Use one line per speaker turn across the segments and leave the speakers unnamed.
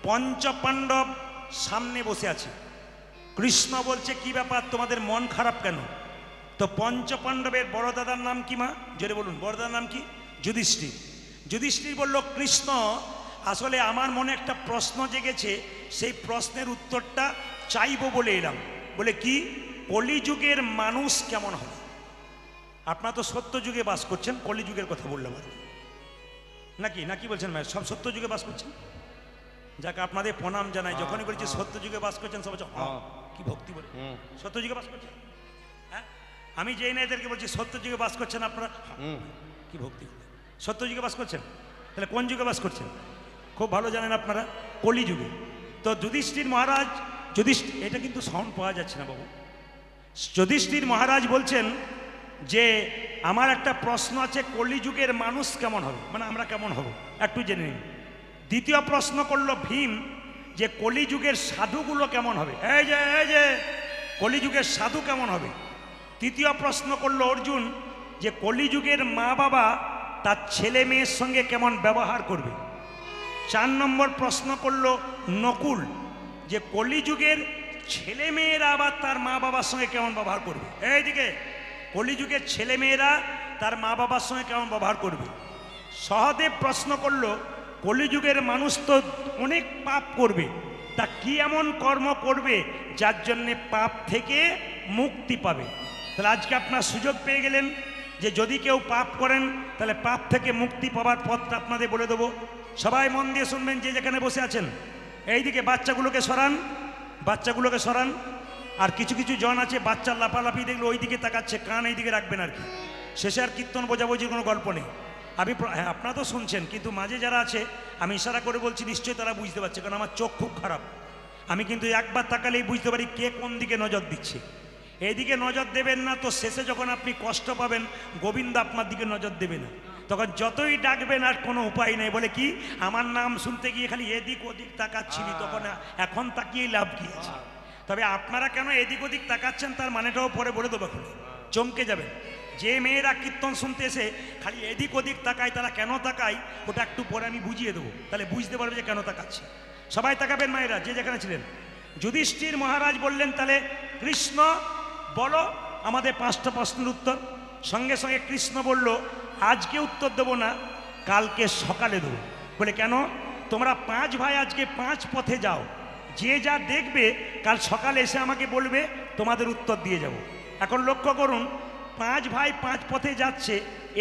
পঞ্চপাণ্ডব সামনে বসে আছে। কৃষ্ণ বলছে কি ব্যাপার, তোমাদের মন খারাপ কেন? তো পঞ্চপাণ্ডবের বড় দাদার নাম কি মা? জোরে বলুন, বড় দাদার নাম কি? যুধিষ্ঠির। যুধিষ্ঠির বলল, কৃষ্ণ আসলে আমার মনে একটা প্রশ্ন জেগেছে, সেই প্রশ্নের উত্তরটা চাইবো বলে এলাম। বলে কি? কলিযুগের মানুষ কেমন হবে? আপনারা তো সত্য যুগে বাস করছেন, কলিযুগের কথা বললাম আর নাকি নাকি বলছেন ভাই? সব সত্য যুগে বাস করছেন, যাকে আপনাদের প্রণাম জানাই। যখনই বলছি সত্য যুগে বাস করছেন সব কি ভক্তি বলে, সত্য যুগে বাস করছেন। হ্যাঁ, আমি যেই না এদেরকে বলছি সত্য যুগে বাস করছেন আপনারা, কি ভক্তি বলে সত্য যুগে বাস করছেন। তাহলে কোন যুগে বাস করছেন? খুব ভালো জানেন আপনারা, কলিযুগে। তো যুধিষ্ঠির মহারাজ, এটা কিন্তু সাউন্ড পাওয়া যাচ্ছে না বাবু। যুধিষ্ঠির মহারাজ বলছেন যে আমার একটা প্রশ্ন আছে, কলিযুগের মানুষ কেমন হবে, মানে আমরা কেমন হব একটু জেনে নিন। দ্বিতীয় প্রশ্ন করলো ভীম যে কলিযুগের সাধুগুলো কেমন হবে, এই যে কলিযুগের সাধু কেমন হবে। তৃতীয় প্রশ্ন করলো অর্জুন যে কলিযুগের মা বাবা তার ছেলে মেয়ের সঙ্গে কেমন ব্যবহার করবে। 4 নম্বর প্রশ্ন করলো নকুল যে কলিযুগের ছেলে মেয়েরা আবার তার মা বাবার সঙ্গে কেমন ব্যবহার করবে। এইদিকে কলিযুগের ছেলে মেয়েরা তার মা বাবার সঙ্গে কেমন ব্যবহার করবে। সহদেব প্রশ্ন করলো কলিযুগের মানুষ তো অনেক পাপ করবে, তা কি এমন কর্ম করবে যার জন্যে পাপ থেকে মুক্তি পাবে। তাহলে আজকে আপনার সুযোগ পেয়ে গেলেন যে যদি কেউ পাপ করেন তাহলে পাপ থেকে মুক্তি পাওয়ার পথটা আপনাদের বলে দেবো। সবাই মন দিয়ে শুনবেন, যে যেখানে বসে আছেন। এইদিকে বাচ্চাগুলোকে সরান, বাচ্চাগুলোকে সরান। আর কিছু কিছু জন আছে বাচ্চার লাফালাফি দেখলে ওই দিকে তাকাচ্ছে, কান এই দিকে রাখবেন আর কি। শেষে আর কীর্তন বোঝাবুঝির কোনো গল্প নেই। হ্যাঁ, আপনারা তো শুনছেন, কিন্তু মাঝে যারা আছে আমি ইশারা করে বলছি, নিশ্চয়ই তারা বুঝতে পারছে, কারণ আমার চোখ খুব খারাপ। আমি কিন্তু একবার তাকালেই বুঝতে পারি কে কোন দিকে নজর দিচ্ছে। এইদিকে নজর দেবেন না তো শেষে যখন আপনি কষ্ট পাবেন, গোবিন্দ আপনার দিকে নজর দেবে না। তখন যতই ডাকবেন আর কোনো উপায় নেই। বলে কি, আমার নাম শুনতে গিয়ে খালি এদিক ওদিক তাকাচ্ছিলি, তখন এখন তাকিয়েই লাভ কি আছে। তবে আপনারা কেন এদিক ওদিক তাকাচ্ছেন তার মানেটাও পরে বলে দেবো, চমকে যাবেন। যে মেয়েরা কীর্তন শুনতে এসে খালি এদিক ওদিক তাকায়, তারা কেন তাকায় ওটা একটু পরে আমি বুঝিয়ে দেবো, তাহলে বুঝতে পারবে যে কেন তাকাচ্ছে। সবাই তাকাবেন মায়েরা, যে যেখানে ছিলেন। যুধিষ্ঠির মহারাজ বললেন তাহলে কৃষ্ণ বলো আমাদের 5টা প্রশ্নের উত্তর। সঙ্গে সঙ্গে কৃষ্ণ বলল আজকে উত্তর দেবো না, কালকে সকালে দেবো। বলে কেন? তোমরা 5 ভাই আজকে 5 পথে যাও, যে যা দেখবে কাল সকালে এসে আমাকে বলবে, তোমাদের উত্তর দিয়ে যাব। এখন লক্ষ্য করুন, 5 ভাই 5 পথে যাচ্ছে,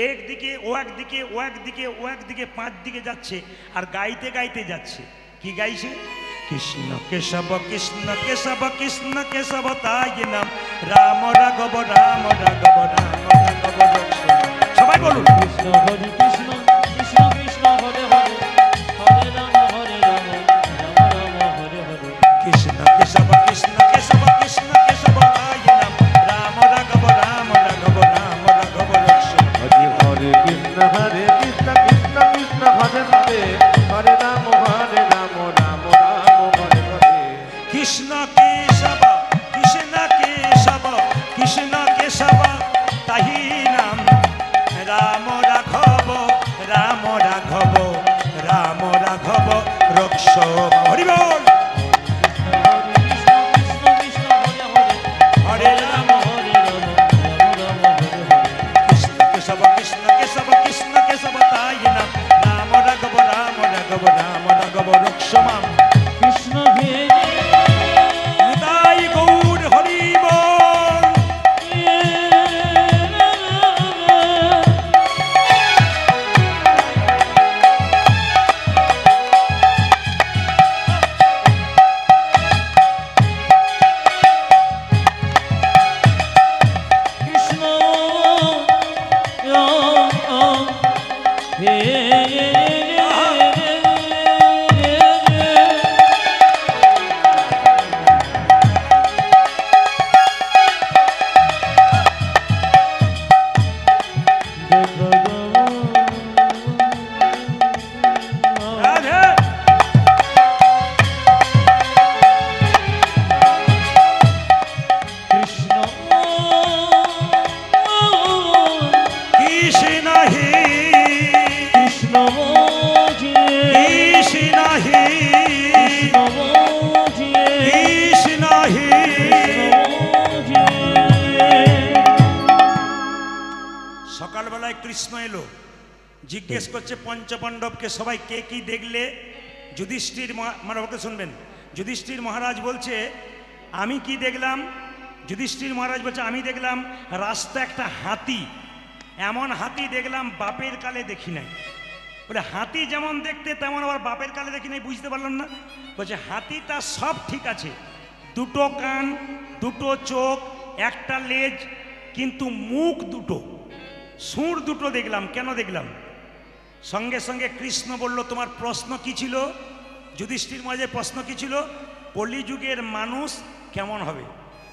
একদিকে ও একদিকে ও একদিকে ও একদিকে 5 দিকে যাচ্ছে, আর গাইতে গাইতে যাচ্ছে। কি গাইছে? কৃষ্ণ কেশব কৃষ্ণ কেশব কৃষ্ণ কেশব তাই নাম, রাম রাঘব রাম রাঘব রাম রাঘব রক্ষ। সবাই বলুন,
কৃষ্ণ হরি কৃষ্ণ কৃষ্ণ কৃষ্ণ হরে হরে, হরে রাম হরে রাম, রাম রাম হরে হরে।
কৃষ্ণ কেশব কৃষ্ণ কেশব কৃষ্ণ কেশব তাই নাম, রাম রাঘব রাম রাঘব রাম রাঘব রক্ষ।
হরি হরে কৃষ্ণ কৃষ্ণ কৃষ্ণ হরে হরে, হরে রাম রাম রাম হরে হরে।
কৃষ্ণ কেশব কৃষ্ণ কেশব কৃষ্ণ কেশব তাহি নাম, রাম রাঘব রাম রাঘব রাম রাঘব রক্ষ। হরি বল। হরে রাম কৃষ্ণ কেশব কৃষ্ণ কেশব কৃষ্ণ কেশব তাই নাম, রাম রাঘব রাম রাঘব রাম রাঘব রক্ষ মাম।
কৃষ্ণ ভেজে
নিতাই গৌর হরি বল।
কৃষ্ণ ভেজে
জিজ্ঞেস করছে পঞ্চপাণ্ডবকে সবাই কে কি দেখলে? যুধিষ্ঠির মানে ওকে শুনবেন, যুধিষ্ঠির মহারাজ বলছে আমি কি দেখলাম? যুধিষ্ঠির মহারাজ বলছে আমি দেখলাম রাস্তা একটা হাতি, এমন হাতি দেখলাম বাপের কালে দেখি নাই। বলে হাতি যেমন দেখতে তেমন আবার বাপের কালে দেখি নাই, বুঝতে পারলাম না। বলছে হাতিটা সব ঠিক আছে, দুটো কান, দুটো চোখ, একটা লেজ, কিন্তু মুখ দুটো, সুর দুটো দেখলাম। কেন দেখলাম? সঙ্গে সঙ্গে কৃষ্ণ বলল তোমার প্রশ্ন কি ছিল? যুধিষ্ঠির মহারাজের প্রশ্ন কি ছিল? কলিযুগের মানুষ কেমন হবে?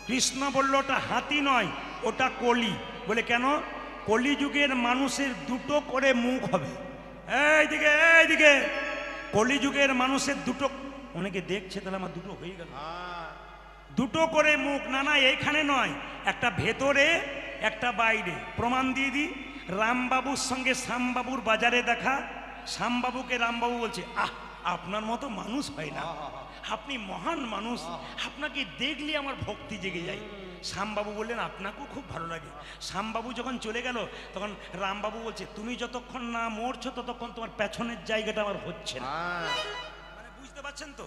কৃষ্ণ বলল ওটা হাতি নয়, ওটা কলি। বলে কেন? কলিযুগের মানুষের দুটো করে মুখ হবে। এইদিকে এইদিকে, কলিযুগের মানুষের দুটো, অনেকে দেখছে তাহলে আমার দুটো হয়ে গেল, দুটো করে মুখ। না না, এইখানে নয়, একটা ভেতরে একটা বাইরে। প্রমাণ দিয়ে দিই, রামবাবুর সঙ্গে শ্যামবাবুর বাজারে দেখা, শ্যামবাবুকে রামবাবু বলছে আহ আপনার মতো মানুষ হয় না, আপনি মহান মানুষ, আপনাকে দেখলে আমার ভক্তি জেগে যায়। শ্যামবাবু বললেন আপনাকেও খুব ভালো লাগে। শ্যামবাবু যখন চলে গেল তখন রামবাবু বলছে তুমি যতক্ষণ না মরছো ততক্ষণ তোমার পেছনের জায়গাটা আমার হচ্ছে না। মানে বুঝতে পারছেন তো,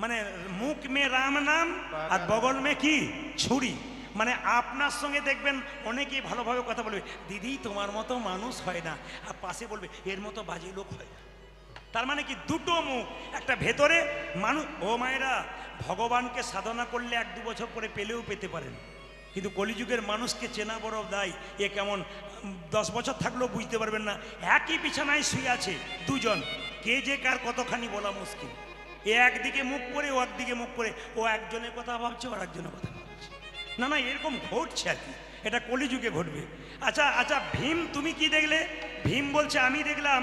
মানে মুখ মে রাম নাম আর বগল মে কি ছুরি। মানে আপনার সঙ্গে দেখবেন অনেকেই ভালোভাবে কথা বলবে, দিদি তোমার মতো মানুষ হয় না, আর পাশে বলবে এর মতো বাজে লোক হয় না। তার মানে কি দুটো মুখ, একটা ভেতরে মানুষ। ও মায়েরা, ভগবানকে সাধনা করলে 1-2 বছর পরে পেলেও পেতে পারেন, কিন্তু কলিযুগের মানুষকে চেনা বড় দায়। এ কেমন 10 বছর থাকলেও বুঝতে পারবেন না। একই বিছানায় শুয়ে আছে দুজন, কে যে কার কতখানি বলা মুশকিল। এ একদিকে মুখ করে, ও একদিকে মুখ করে, ও একজনের কথা ভাবছে, আর একজনের কথা ভাবছে। না না, এরকম ঘটছে আর কি, এটা কলিযুগে ঘটবে। আচ্ছা আচ্ছা, ভীম তুমি কি দেখলে? ভীম বলছে আমি দেখলাম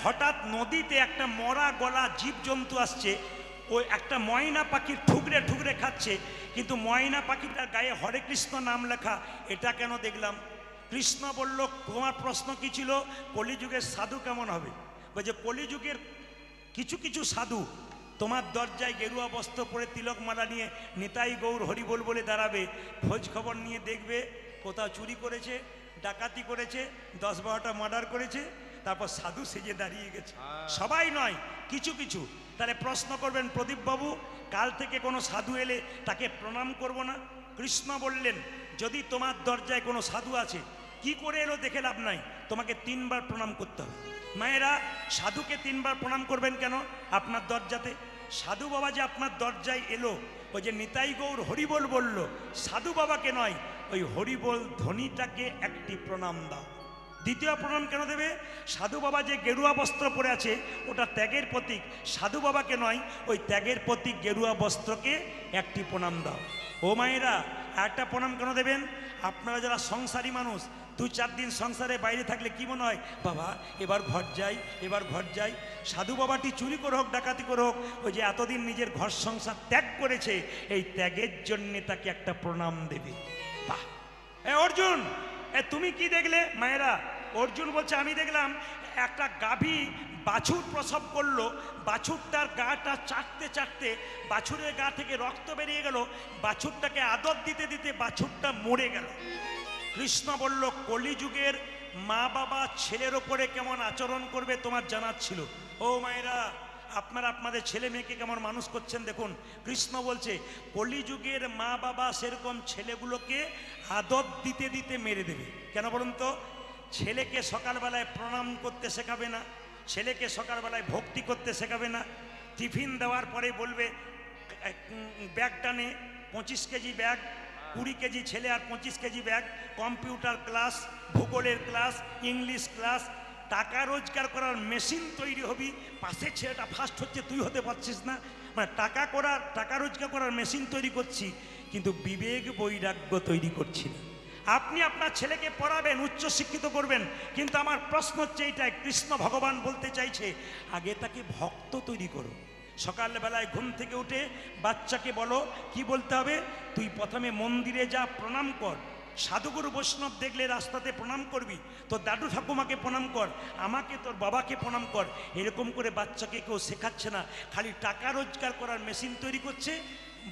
হঠাৎ নদীতে একটা মরা গলা জীবজন্তু আসছে, ওই একটা ময়না পাখির ঠুকরে ঠুকরে খাচ্ছে, কিন্তু ময়না পাখিটার গায়ে হরে কৃষ্ণ নাম লেখা। এটা কেন দেখলাম? কৃষ্ণ বলল তোমার প্রশ্ন কি ছিল? কলিযুগের সাধু কেমন হবে? বলছে কলিযুগের কিছু কিছু সাধু তোমার দরজায় গেরুয়া বস্ত্র পরে তিলক মালা নিয়ে নিতাই গৌর হরিবোল বলে দাঁড়াবে, খোঁজ খবর নিয়ে দেখবে কোথাও চুরি করেছে, ডাকাতি করেছে, 10-12টা মার্ডার করেছে, তারপর সাধু সেজে দাঁড়িয়ে গেছে। সবাই নয়, কিছু কিছু। তাহলে প্রশ্ন করবেন প্রদীপবাবু কাল থেকে কোনো সাধু এলে তাকে প্রণাম করব না? কৃষ্ণ বললেন যদি তোমার দরজায় কোনো সাধু আছে, কি করে এলো দেখে লাভ নাই, তোমাকে 3 বার প্রণাম করতে হবে। মায়েরা, সাধুকে 3 বার প্রণাম করবেন কেন? আপনার দরজাতে সাধু বাবা যে আপনার দরজায় এলো, ওই যে নিতাই গৌর হরিবোল বলল, সাধু বাবাকে নয়, ওই হরিবোল ধ্বনিটাকে একটি প্রণাম দাও। দ্বিতীয় প্রণাম কেন দেবে? সাধু বাবা যে গেরুয়া বস্ত্র পরে আছে ওটা ত্যাগের প্রতীক, সাধু বাবাকে নয়, ওই ত্যাগের প্রতীক গেরুয়া বস্ত্রকে একটি প্রণাম দাও। ও মায়েরা, একটা প্রণাম কেন দেবেন? আপনারা যারা সংসারী মানুষ, 2-4 দিন সংসারে বাইরে থাকলে কি মনে হয়, বাবা এবার ঘর যাই, এবার ঘর যাই। সাধু বাবাটি চুরি করে হোক, ডাকাতি করে হোক, ওই যে এতদিন নিজের ঘর সংসার ত্যাগ করেছে, এই ত্যাগের জন্যে তাকে একটা প্রণাম দেবে। বাহ! অর্জুন তুমি কি দেখলে? মায়েরা, অর্জুন বলছে আমি দেখলাম একটা গাভী বাছুর প্রসব করলো, বাছুরটার গাটা চাটতে চাটতে বাছুরের গা থেকে রক্ত বেরিয়ে গেল, বাছুরটাকে আদর দিতে দিতে বাছুরটা মরে গেল। কৃষ্ণ বলল কলিযুগের মা বাবা ছেলের ওপরে কেমন আচরণ করবে তোমার জানার ছিল। ও মায়েরা, আপনারা আপনাদের ছেলে মেয়েকে কেমন মানুষ করছেন দেখুন। কৃষ্ণ বলছে কলিযুগের মা বাবা সেরকম ছেলেগুলোকে আদর দিতে দিতে মেরে দেবে। কেন বলুন তো? ছেলেকে সকালবেলায় প্রণাম করতে শেখাবে না, ছেলেকে সকালবেলায় ভক্তি করতে শেখাবে না, টিফিন দেওয়ার পরে বলবে ব্যাগটা নে, 25 কেজি ব্যাগ, 20 কেজি ছেলে আর 25 কেজি ব্যাগ, কম্পিউটার ক্লাস, ভূগোলের ক্লাস, ইংলিশ ক্লাস। টাকা রোজগার করার মেশিন তৈরি হবি, পাশের ছেলেটা ফার্স্ট হচ্ছে, তুই হতে পারছিস না। মানে টাকা রোজগার করার মেশিন তৈরি করছি, কিন্তু বিবেক বৈরাগ্য তৈরি করছি না। আপনি আপনার ছেলেকে পড়াবেন, উচ্চশিক্ষিত করবেন, কিন্তু আমার প্রশ্ন হচ্ছে এইটাই, কৃষ্ণ ভগবান বলতে চাইছে আগে তাকে ভক্ত তৈরি করো। সকালবেলায় ঘুম থেকে উঠে বাচ্চাকে বলো কি বলতে হবে, তুই প্রথমে মন্দিরে যা, প্রণাম কর, সাধুগুরু বৈষ্ণব দেখলে রাস্তাতে প্রণাম করবি, তোর দাদু ঠাকুমাকে প্রণাম কর, আমাকে তোর বাবাকে প্রণাম কর। এরকম করে বাচ্চাকে কেউ শেখাচ্ছে না, খালি টাকা রোজগার করার মেশিন তৈরি করছে।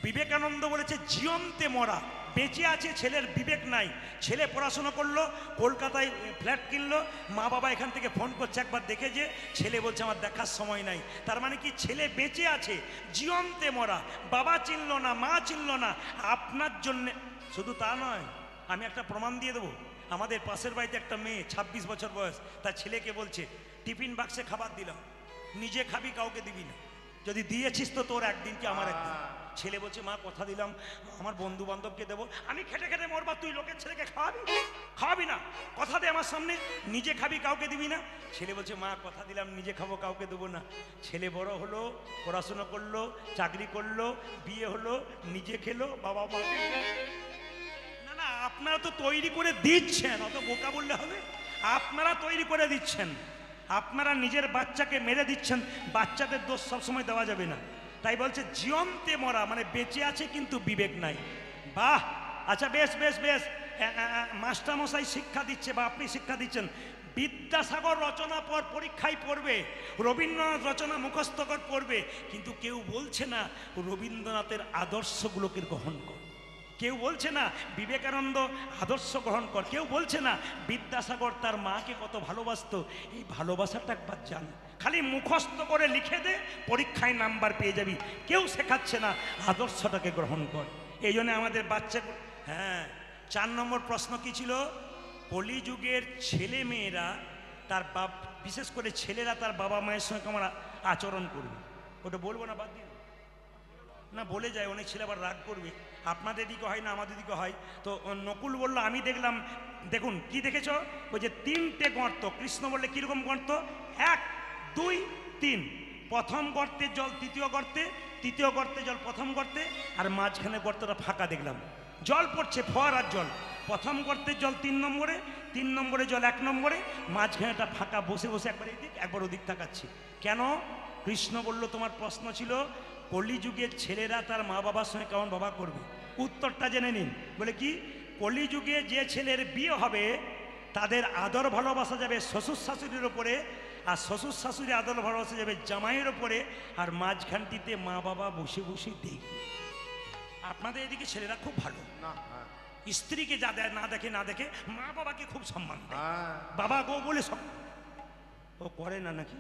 বিবেকানন্দ বলেছে জিয়ন্তে মরা, বেঁচে আছে ছেলের বিবেক নাই। ছেলে পড়াশোনা করলো, কলকাতায় ফ্ল্যাট কিনলো, মা বাবা এখান থেকে ফোন করছে একবার দেখে যে, ছেলে বলছে আমার দেখার সময় নাই। তার মানে কি ছেলে বেঁচে আছে, জিয়ন্তে মরা, বাবা চিনলো না, মা চিনলো না। আপনার জন্যে শুধু তা নয়, আমি একটা প্রমাণ দিয়ে দেবো। আমাদের পাশের বাড়িতে একটা মেয়ে 26 বছর বয়স, তার ছেলেকে বলছে টিফিন বাক্সে খাবার দিলাম, নিজে খাবি কাউকে দিবি না, যদি দিয়েছিস তো তোর একদিন কি আমার একদিন। ছেলে বলছে মা কথা দিলাম আমার বন্ধু বান্ধবকে দেবো, আমি খেটে খেটে মরবা, তুই লোকের ছেলেকে খাওয়াবি না, কথা দে আমার সামনে, নিজে খাবি কাউকে দিবি না। ছেলে বলছে মা কথা দিলাম নিজে খাবো কাউকে দেবো না। ছেলে বড় হলো, পড়াশোনা করলো, চাকরি করলো, বিয়ে হলো, নিজে খেলো, বাবা মা। না না, আপনারা তো তৈরি করে দিচ্ছেন, অত বোকা বললে হবে? আপনারা তৈরি করে দিচ্ছেন, আপনারা নিজের বাচ্চাকে মেরে দিচ্ছেন। বাচ্চাদের দোষ সবসময় দেওয়া যাবে না। তাই বলছে জিয়ন্তে মরা, মানে বেঁচে আছে কিন্তু বিবেক নাই। বাহ, আচ্ছা বেশ বেশ বেশ, মাস্টারমশাই শিক্ষা দিচ্ছে বা আপনি শিক্ষা দিচ্ছেন, বিদ্যাসাগর রচনা পর পরীক্ষায় পড়বে, রবীন্দ্রনাথ রচনা মুখস্থ কর পড়বে, কিন্তু কেউ বলছে না রবীন্দ্রনাথের আদর্শগুলোকে গ্রহণ কর, কেউ বলছে না বিবেকানন্দ আদর্শ গ্রহণ কর, কেউ বলছে না বিদ্যাসাগর তার মাকে কত ভালোবাসতো, এই ভালোবাসাটা একবার জান। খালি মুখস্থ করে লিখে দে, পরীক্ষায় নাম্বার পেয়ে যাবি, কেউ শেখাচ্ছে না আদর্শটাকে গ্রহণ কর। এই জন্য আমাদের বাচ্চা, হ্যাঁ 4 নম্বর প্রশ্ন কি ছিল? কলিযুগের ছেলে মেয়েরা তার বিশেষ করে ছেলেরা তার বাবা মায়ের সঙ্গে কেমন আচরণ করবে। ওটা বলবো না, বাদ দিন না, বলে যায় অনেক ছেলে আবার রাগ করবে। আপনাদের দিকে হয় না, আমাদের দিকে হয়। তো নকুল বলল আমি দেখলাম, দেখুন কি দেখেছ? ওই যে 3টে গর্ত, কৃষ্ণ বললে কীরকম গর্ত? 1 2 3, প্রথম গর্তে জল তৃতীয় গর্তে, তৃতীয় গর্তে জল প্রথম গর্তে, আর মাঝখানে গর্তটা ফাঁকা দেখলাম, জল পড়ছে ফোয়ারার জল। প্রথম গর্তের জল 3 নম্বরে, 3 নম্বরে জল 1 নম্বরে, মাঝখানেটা ফাঁকা, বসে বসে একবার এদিক একবার ওদিক তাকাচ্ছি। কেন? কৃষ্ণ বলল তোমার প্রশ্ন ছিল কলিযুগের ছেলেরা তার মা বাবার সঙ্গে কেমন বাবা করবে। উত্তরটা জেনে নিন। বলে কি? কলিযুগে যে ছেলের বিয়ে হবে তাদের আদর ভালোবাসা যাবে শ্বশুর শাশুড়ির ওপরে, আর শ্বশুর শাশুড়ি আদর ভালোবাসা যাবে জামাইয়ের ওপরে, আর মাঝখানটিতে মা বাবা বসে বসে দেখবে। আপনাদের এদিকে ছেলেরা খুব ভালো, স্ত্রীকে যা দেয় না দেখে না দেখে, মা বাবাকে খুব সম্মান দেয়, বাবা গো বলে সব। ও করে না নাকি?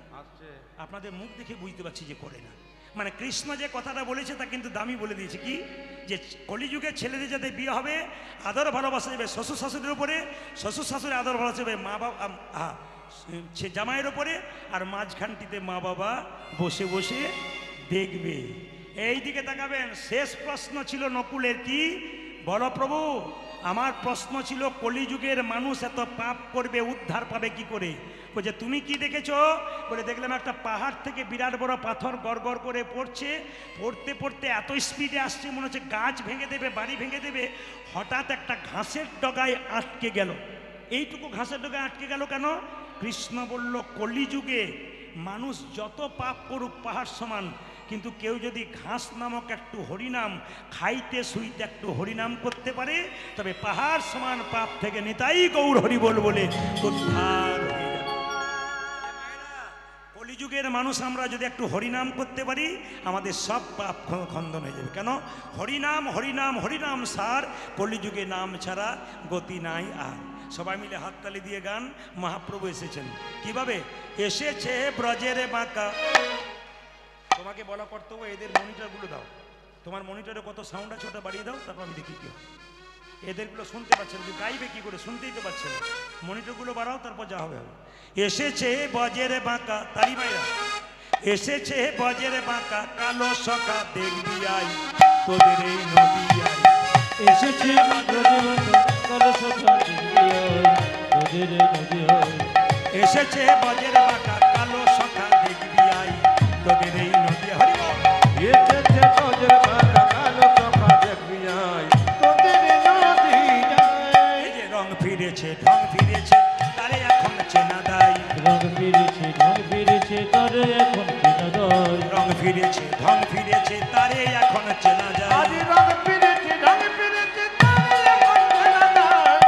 আপনাদের মুখ দেখে বুঝতে পারছি যে করে না। মানে কৃষ্ণ যে কথাটা বলেছে তা কিন্তু দামি বলে দিয়েছে, কি যে কলিযুগের ছেলেদের যাতে বিয়ে হবে আদর ভালোবাসা যাবে শ্বশুর শাশুড়ির উপরে, শ্বশুর শাশুড়ি আদর ভালোবাসা যাবে মা বাবা সে জামাইয়ের ওপরে, আর মাঝখানটিতে মা বাবা বসে বসে দেখবে। এই দিকে তাকাবেন। শেষ প্রশ্ন ছিল নকুলের, কি? বলো প্রভু, আমার প্রশ্ন ছিল কলিযুগের মানুষ এত পাপ করবে, উদ্ধার পাবে কি করে? বলছে তুমি কি দেখেছো? বলে দেখলাম একটা পাহাড় থেকে বিরাট বড় পাথর গড় করে পড়ছে, পড়তে পড়তে এত স্পিডে আসছে মনে হচ্ছে গাছ ভেঙে দেবে, বাড়ি ভেঙে দেবে। হঠাৎ একটা ঘাসের ডগায় আটকে গেল। এইটুকু ঘাসের ডগায় আটকে গেল কেন? কৃষ্ণ বলল কলিযুগে মানুষ যত পাপ করুক পাহাড় সমান, কিন্তু কেউ যদি ঘাস নামক একটু হরিনাম খাইতে শুইতে একটু হরিনাম করতে পারে, তবে পাহাড় সমান পাপ থেকে নিতাই গৌর হরি বলে উদ্ধার হয়ে যাবে। কলিযুগের মানুষ আমরা যদি একটু হরিনাম করতে পারি, আমাদের সব পাপ খণ্ডন হয়ে যাবে। কেন? হরিনাম হরিনাম হরিনাম সার, কলিযুগে নাম ছাড়া গতি নাই আর। সবাই মিলে হাততালি দিয়ে গান। মহাপ্রভু এসেছেন কিভাবে? এসেছে ব্রজের বাঁকা। তোমাকে বলা কর্তব্য এদের মনিটরগুলো দাও, তোমার মনিটরে কত সাউন্ড আছে ওটা বাড়িয়ে দাও, তারপর আমি দেখি কি হয়। এদেরগুলো শুনতে পাচ্ছে না, গাইবে কি করে? শুনতেই তো পাচ্ছে না। মনিটরগুলো বাড়াও, তারপর যা হবে হবে। এসেছে ব্রজের বাঁকা, তালি মাইরা। এসেছে ব্রজের বাঁকা, কালো সখা দেখবি আই তোদের এই নদী আই।
এসেছে কালো সখা দেখবি আই তোদের এই নদী আই।
এসেছে ব্রজের বাঁকা, কালো সখা দেখবি আই তোদের এই নদী। হরি বল।
এসেছে ব্রজের বাঁকা, কালো সখা দেখবি আই তোদের এই নদী আই।
এই যে রং ফিরেছে ঢং ফিরেছে, তারে এখন চেনা দায়।
রং ফিরেছে ঢং ফিরেছে, তারে এখন চেনা যায়।
রং ফিরেছে ঢং ফিরেছে, তারে এখন চেনা যায়।
আজ রং ফিরেছে ঢং ফিরেছে, তারে এখন চেনা যায়।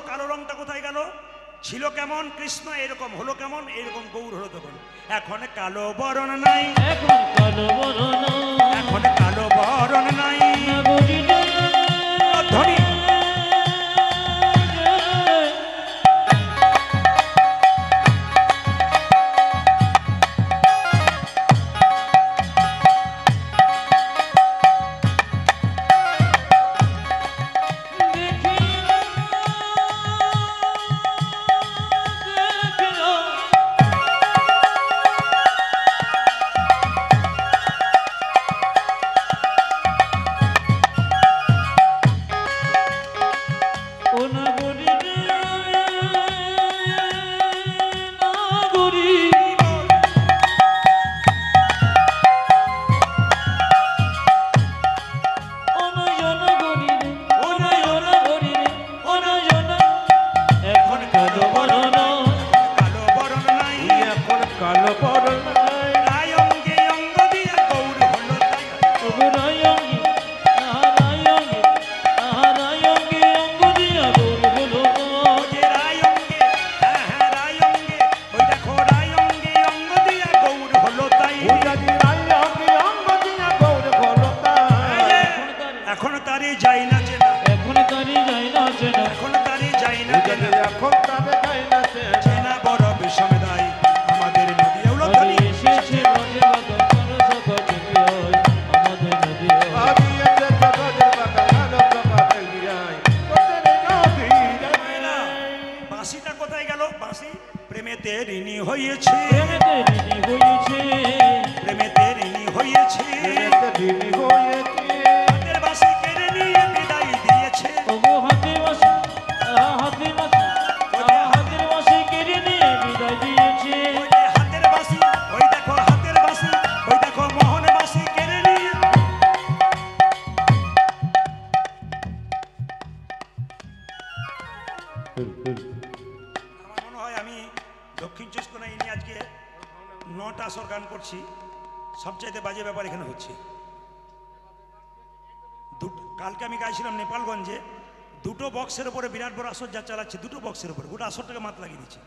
কালো রংটা কোথায় গেল? ছিল কেমন কৃষ্ণ, এরকম হলো কেমন, এরকম গৌর হলো তখন। এখন কালো বরণ নাই,
এখন কালো বরণ,
এখন কালো বরণ নাই।
নগরী রে,
ধ্বনি সবচাইতে বাজে ব্যাপার এখানে হচ্ছে। কালকে আমি গাইছিলাম নেপালগঞ্জে, দুটো বক্সের উপরে বিরাট বড় আসর যা চালাচ্ছে, দুটো বক্সের উপরে গোটা আসরটাকে মাত লাগিয়ে দিচ্ছে।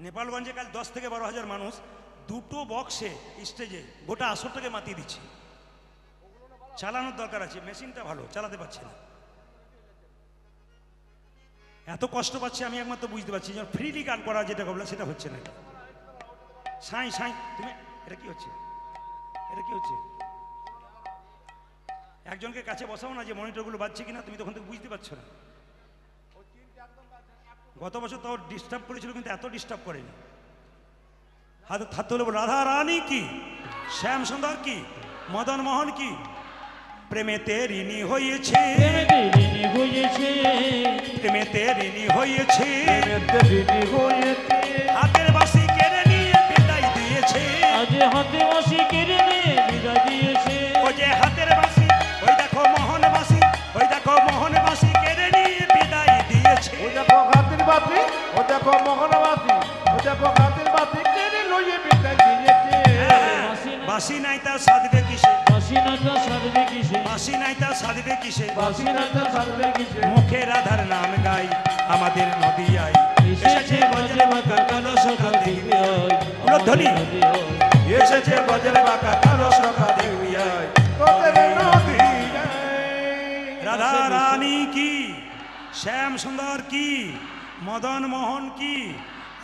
নেপালগঞ্জে কাল 10 থেকে 12,000 মানুষ, দুটো বক্সে স্টেজে গোটা আসরটাকে মাতিয়ে দিচ্ছে। চালানোর দরকার আছে, মেশিনটা ভালো চালাতে পারছে না, এত কষ্ট পাচ্ছে আমি একমাত্র বুঝতে পারছি। যেন ফ্রিলি গান করা যেটা বলে সেটা হচ্ছে না। সাই সাই তুমি এটা কি হচ্ছে, এটা কি হচ্ছে? একজনকে কাছে বসাও না যে মনিটরগুলো বাজছে কিনা, তুমি তখন থেকে বুঝতে পারছো না। গত বছর তাও ডিস্টার্ব করেছিল, কিন্তু এত ডিস্টার্ব করেনি। হাতে হাত তুলে বলো, রাধা রানী কি, শ্যাম সুন্দর কি, মদন মোহন কি, প্রেমেতে ঋণী হয়েছে, প্রেমেতে ঋণী হয়েছে, হাতের বাঁশি কেড়ে নিয়ে বিদায় দিয়েছে,
হাতে বাঁশি কেড়ে নিয়ে বিদায় দিয়েছে।
ওই যে হাতের বাঁশি, ওই দেখো মোহন বাঁশি, ওই দেখো মোহন বাঁশি কেড়ে নিয়ে বিদায় দিয়েছে।
ওই দেখো হাতের বাঁশি, ওই দেখো মোহন বাঁশি, ওই দেখো হাতের বাঁশি কেড়ে লইয়ে বিদায় দিয়েছে।
বাঁশি নাই তা সাধবে কিসে,
বাঁশি নাই তা সাধবে কিসে,
বাঁশি নাই তা সাধবে কিসে,
বাঁশি নাই তা সাধবে কিসে।
মুখে রাধার নাম গাই আমাদের নদিয়ায়, এসেছে বজ্রে বাঁকা কালো সখা দেখবি আয়। ধ্বনি এসেছে বজ্রে বাঁকা কালো সখা দেখবি আয়। রাধা রানী কি, শ্যাম সুন্দর কি, মদন মোহন কি।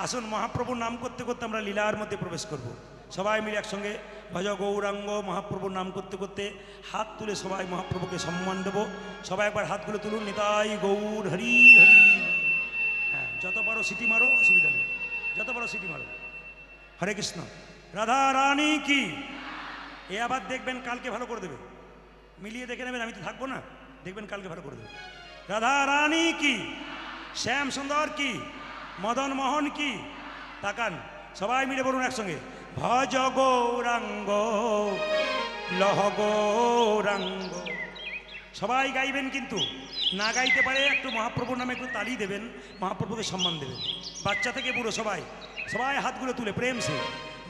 আসুন মহাপ্রভুর নাম করতে করতে আমরা লীলার মধ্যে প্রবেশ করব। সবাই মিলে একসঙ্গে ভজ গৌরাঙ্গ মহাপ্রভুর নাম করতে করতে হাত তুলে সবাই মহাপ্রভুকে সম্মান দেব। সবাই একবার হাতগুলো তুলুন, নিতাই গৌর হরি হরি। হ্যাঁ, যত পারো সিটি মারো, অসুবিধা নেই, যত পারো সিটি মারো। হরে কৃষ্ণ। রাধা রানী কি। এ আবার দেখবেন কালকে ভালো করে দেবে, মিলিয়ে দেখে নেবেন, আমি তো থাকবো না, দেখবেন কালকে ভালো করে দেবে। রাধা রানী কি, শ্যাম সুন্দর কি, মদন মোহন কি। তাকান, সবাই মিলে বলুন একসঙ্গে, ভজ গৌরাঙ্গ লহ গৌরাঙ্গ। সবাই গাইবেন, কিন্তু না গাইতে পারে একটু মহাপ্রভুর নামে একটু তালি দেবেন, মহাপ্রভুকে সম্মান দেবেন। বাচ্চা থেকে বুড়ো সবাই, সবাই হাতগুলো তুলে প্রেম সে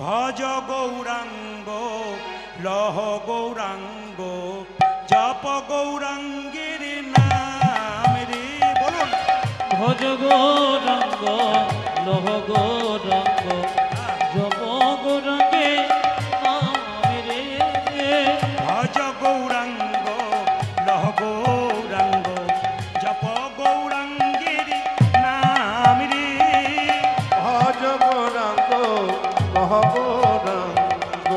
ভজ গৌরাঙ্গ লহ গৌরাঙ্গ, জপ গৌরাঙ্গের নাম রে। বলুন
ভজ গৌরাঙ্গ লহ গৌরাঙ্গ জপ গৌরাঙ্গে নাম রে
ভজ গৌরাঙ্গ লহ গৌরাঙ্গ জপ গৌরাঙ্গের নাম রে।
ভজ গৌরাঙ্গ লহ গৌরাঙ্গ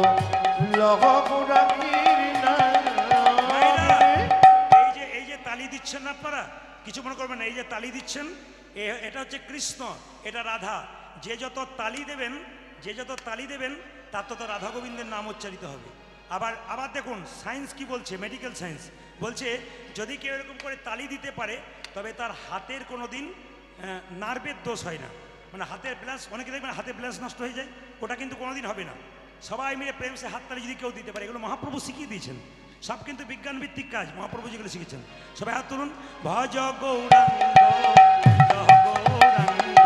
লহ গৌরাঙ্গের
ভাইরা,
নাম।
এই যে তালি দিচ্ছেন না আপনারা, কিছু মনে করবেন না, এই যে তালি দিচ্ছেন এটা হচ্ছে কৃষ্ণ, এটা রাধা। যে যত তালি দেবেন তার তত রাধা গোবিন্দের নাম উচ্চারিত হবে। আবার দেখুন সায়েন্স কি বলছে, মেডিকেল সায়েন্স বলছে যদি কেউ এরকম করে তালি দিতে পারে তবে তার হাতের কোনো দিন নার্ভের দোষ হয় না, মানে হাতের ব্যালেন্স, অনেকে দেখবেন হাতের ব্যালেন্স নষ্ট হয়ে যায়, ওটা কিন্তু কোনোদিন হবে না। সবাই মিলে প্রেম সে হাততালি যদি কেউ দিতে পারে, এগুলো মহাপ্রভু শিখিয়ে দিয়েছেন, সব কিন্তু বিজ্ঞান ভিত্তিক কাজ, মহাপ্রভু যেগুলো শিখেছেন। সবাই হাত তুলুন। ভজ গৌরাঙ্গ লহ গৌরাঙ্গ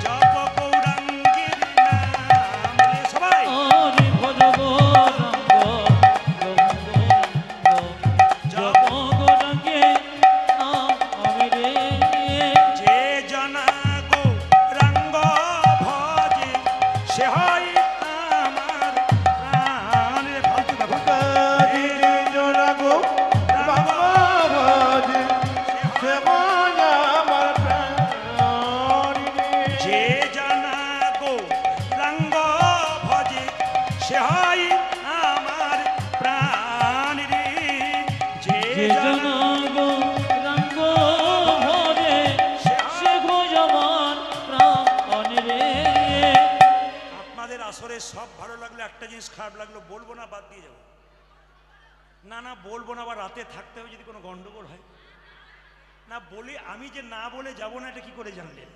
জপ গৌরাঙ্গের নাম রে। সবাই
হরি ভজ গৌরাঙ্গ লহ গৌরাঙ্গ জপ গৌরাঙ্গে নাম রে
যে জনা গৌরাঙ্গ ভজে সে হয় আমার প্রাণ রে। ফালতু ব্যাপার। যে জানা গৌরাঙ্গ ভজে সে হয় আমার প্রাণ রে। যে
যে
জানা
জন গৌরাঙ্গ ভজে সে ভজমান প্রাণ রে।
আপনাদের আসরে সব ভালো লাগলো, একটা জিনিস খারাপ লাগলো, বলবো না, বাদ দিয়ে যাবো। না বলবো না, আবার রাতে থাকতে হবে যদি কোনো গন্ডগোল হয়। না বলে আমি যে না বলে যাবো না, এটা কি করে জানলেন?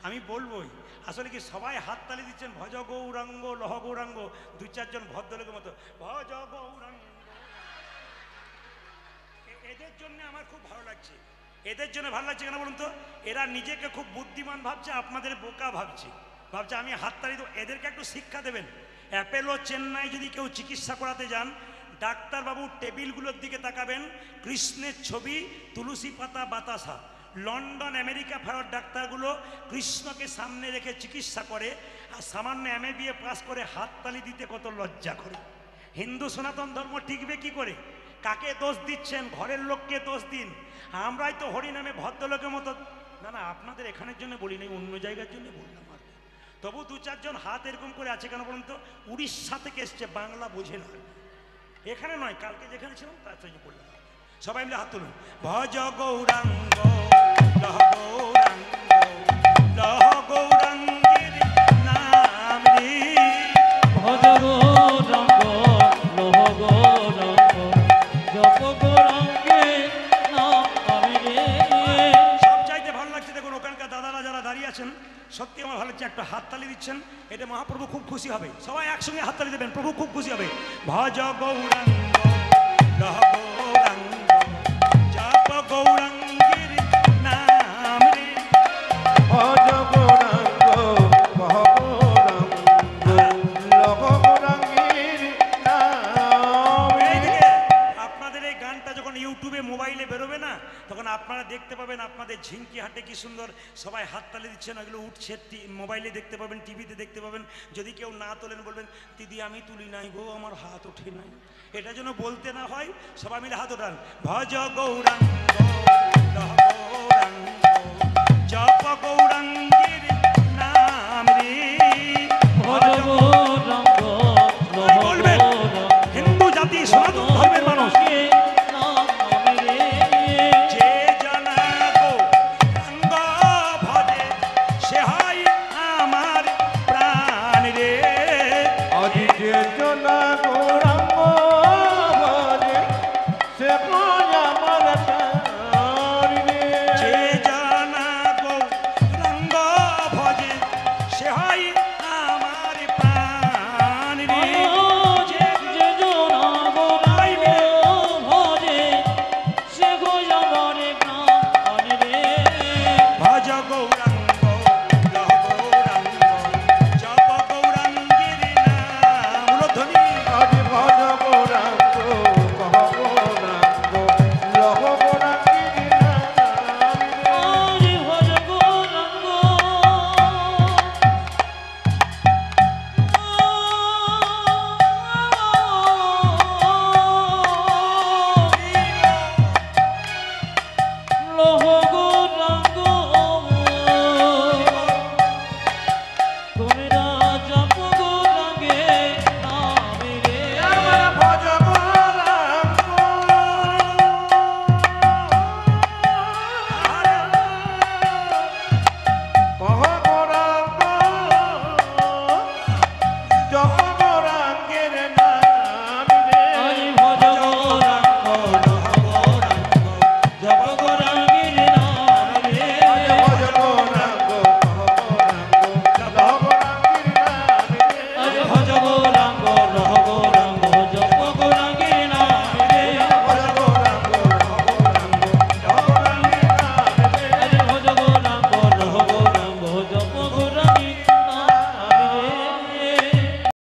আমি বলবোই। আসলে কি সবাই হাততালি দিচ্ছেন, ভজ গৌরাঙ্গ লহ গৌরাঙ্গ, দুই চারজন ভদ্রলোকের মতো ভজ গৌরাঙ্গ। এদের জন্য আমার খুব ভালো লাগছে। এদের জন্য ভালো লাগছে কেন বলুন তো? এরা নিজেকে খুব বুদ্ধিমান ভাবছে, আপনাদের বোকা ভাবছে আমি হাততালি দেবো। এদেরকে একটু শিক্ষা দেবেন। অ্যাপেলো চেন্নাই যদি কেউ চিকিৎসা করাতে যান, ডাক্তারবাবু টেবিলগুলোর দিকে তাকাবেন, কৃষ্ণের ছবি, তুলসী পাতা, বাতাসা। লন্ডন আমেরিকা ফেরত ডাক্তারগুলো কৃষ্ণকে সামনে রেখে চিকিৎসা করে, আর সামান্য MA পাস করে হাততালি দিতে কত লজ্জা করে। হিন্দু সনাতন ধর্ম টিকবে কি করে? কাকে দোষ দিচ্ছেন? ঘরের লোককে দোষ দিন। আমরাই তো হরিনামে ভদ্রলোকের মতো। না আপনাদের এখানের জন্য বলি নাই, অন্য জায়গার জন্য বললাম আর কি। তবু দু চারজন হাত এরকম করে আছে কেন বলুন তো? উড়িষ্যা থেকে এসছে, বাংলা বোঝে না। এখানে নয়, কালকে যেখানে ছিলাম তার জন্য বললাম। সবাই মিলে হাত তুলুন। ভজ গৌরাঙ্গ লহ গৌরাঙ্গ লহ গৌরাঙ্গের নাম রে।
ভজ গৌরাঙ্গ লহ গৌরাঙ্গ জপ গৌরাঙ্গে নাম রে।
সব চাইতে ভালো লাগছে দেখুন, ওখানকার দাদারা যারা দাঁড়িয়ে আছেন, সত্যি আমার ভালো লাগছে। একটা হাততালি দিচ্ছেন, এটা মহাপ্রভু খুব খুশি হবে। সবাই একসঙ্গে হাততালি দেবেন, প্রভু খুব খুশি হবে। ভজ গৌরাঙ্গ লহ গৌরাঙ্গ জপ গৌরাঙ্গের নাম রে।
ভজ গৌরাঙ্গ লহ গৌরাঙ্গ লহ গৌরাঙ্গের নাম।
এইদিকে আপনাদের এই গানটা যখন ইউটিউবে মোবাইলে বেরোবে না, তখন আপনারা দেখতে পাবেন আপনাদের ঝিঙ্কি হাটে কি সুন্দর সবাই হাততালি দিচ্ছেন, ওগুলো উঠছে, মোবাইলে দেখতে পাবেন, টিভিতে দেখতে পাবেন। যদি কেউ না তোলেন বলবেন, দিদি আমি তুলি নাই গো, আমার হাত ওঠে নাই। এটা যেন বলতে না হয়, সবাই মিলে হাত ওঠান। ভজ গৌরাঙ্গ লহ গৌরাঙ্গ জপ গৌরাঙ্গ